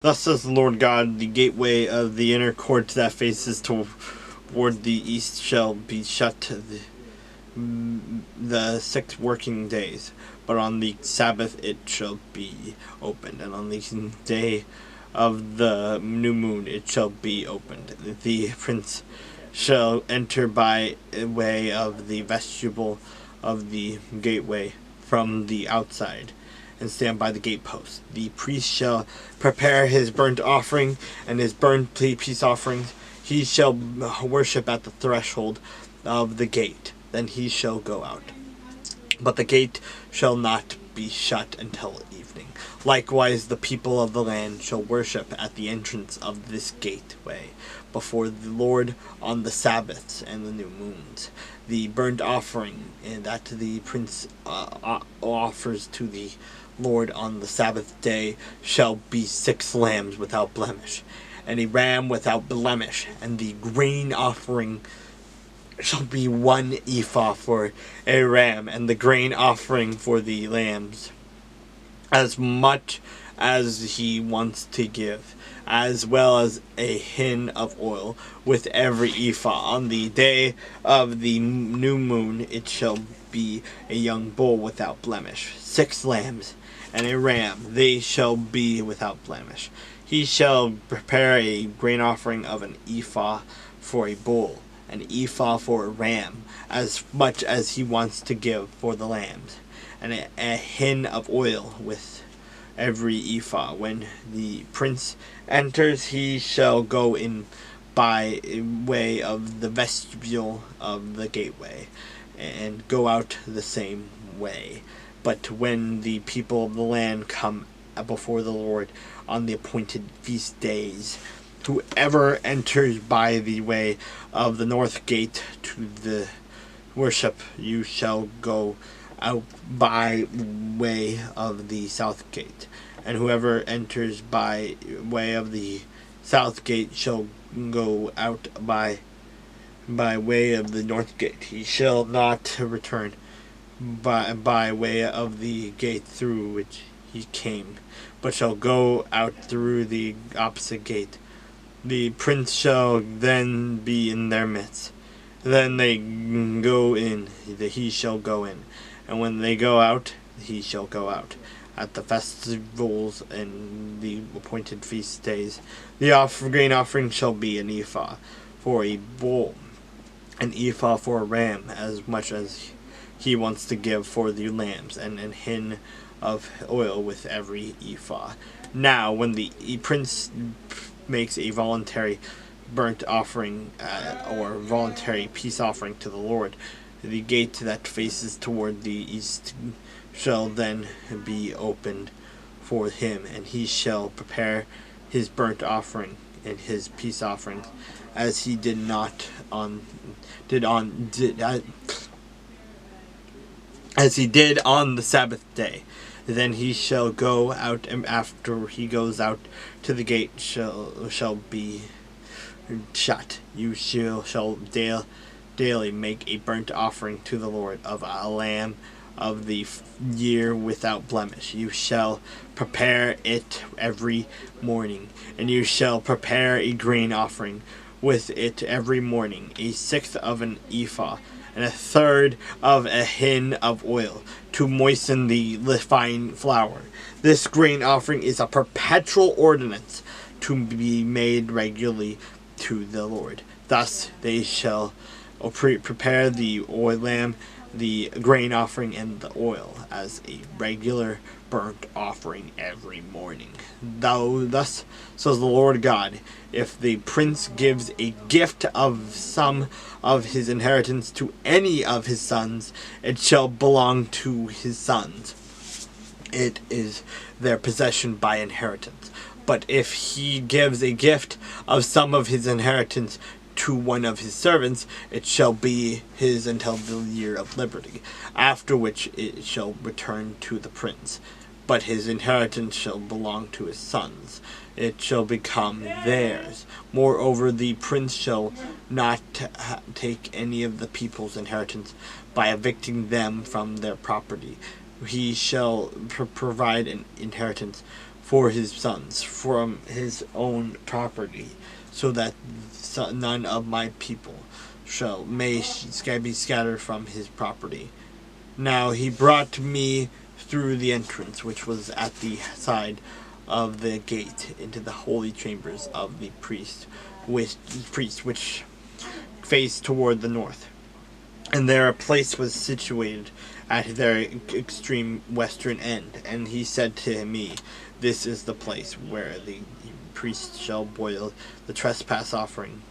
Thus says the Lord God, the gateway of the inner court that faces toward the east shall be shut the 6 working days, but on the Sabbath it shall be opened, and on the day of the new moon it shall be opened. The prince shall enter by way of the vestibule of the gateway from the outside, and stand by the gatepost. The priest shall prepare his burnt offering and his burnt peace offerings. He shall worship at the threshold of the gate. Then he shall go out. But the gate shall not be shut until evening. Likewise, the people of the land shall worship at the entrance of this gateway before the Lord on the Sabbaths and the new moons. The burnt offering that the prince offers to the Lord on the Sabbath day shall be 6 lambs without blemish, and a ram without blemish, and the grain offering shall be 1 ephah for a ram, and the grain offering for the lambs, as much as he wants to give, as well as a hin of oil with every ephah. On the day of the new moon it shall be a young bull without blemish, 6 lambs, and a ram, they shall be without blemish. He shall prepare a grain offering of 1 ephah for a bull, 1 ephah for a ram, as much as he wants to give for the lambs, and a hin of oil with every ephah. When the prince enters, he shall go in by way of the vestibule of the gateway, and go out the same way. But when the people of the land come before the Lord on the appointed feast days, whoever enters by the way of the north gate to the worship, you shall go out by way of the south gate. And whoever enters by way of the south gate shall go out by way of the north gate. He shall not return by way of the gate through which he came, but shall go out through the opposite gate. The prince shall then be in their midst. Then they go in, he shall go in, and when they go out, he shall go out. At the festivals and the appointed feast days, the grain offering shall be 1 ephah for a bull, 1 ephah for a ram, as much as he wants to give for the lambs, and an hin of oil with every ephah. Now, when the prince makes a voluntary burnt offering or voluntary peace offering to the Lord, the gate that faces toward the east shall then be opened for him, and he shall prepare his burnt offering and his peace offerings as he did on the Sabbath day. Then he shall go out, and after he goes out to the gate shall be shut. You shall daily make a burnt offering to the Lord of a lamb of the year without blemish. You shall prepare it every morning, and you shall prepare a grain offering with it every morning, 1/6 of 1 ephah, and 1/3 of a hin of oil, to moisten the fine flour. This grain offering is a perpetual ordinance to be made regularly to the Lord. Thus they shall prepare the lamb, the grain offering, and the oil as a regular burnt offering every morning. Thus says the Lord God, if the prince gives a gift of some of his inheritance to any of his sons, it shall belong to his sons. It is their possession by inheritance. But if he gives a gift of some of his inheritance to one of his servants, it shall be his until the year of liberty, after which it shall return to the prince. But his inheritance shall belong to his sons. It shall become theirs. Moreover, the prince shall not take any of the people's inheritance by evicting them from their property. He shall provide an inheritance for his sons from his own property, so that none of my people may be scattered from his property. Now he brought me through the entrance, which was at the side of the gate, into the holy chambers of the priest, which faced toward the north. And there a place was situated at their extreme western end. And he said to me, "This is the place where the priest shall boil the trespass offering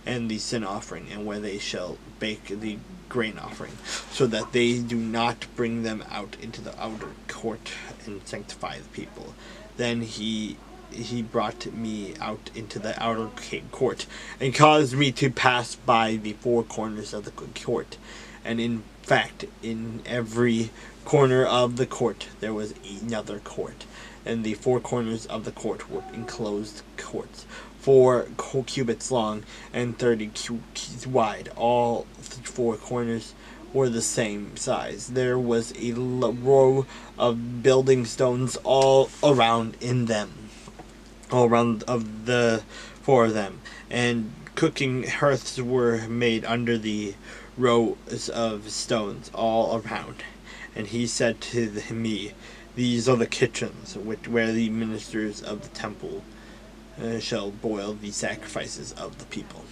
and the sin offering, and where they shall bake the grain offering, so that they do not bring them out into the outer court and sanctify the people." Then he brought me out into the outer court, and caused me to pass by the four corners of the court. And in fact, in every corner of the court there was another court, and the four corners of the court were enclosed courts, 4 cubits long and 30 cubits wide. All four corners were the same size. There was a row of building stones all around of the 4 of them, and cooking hearths were made under the rows of stones all around. And he said to me, "These are the kitchens where the ministers of the temple shall boil the sacrifices of the people."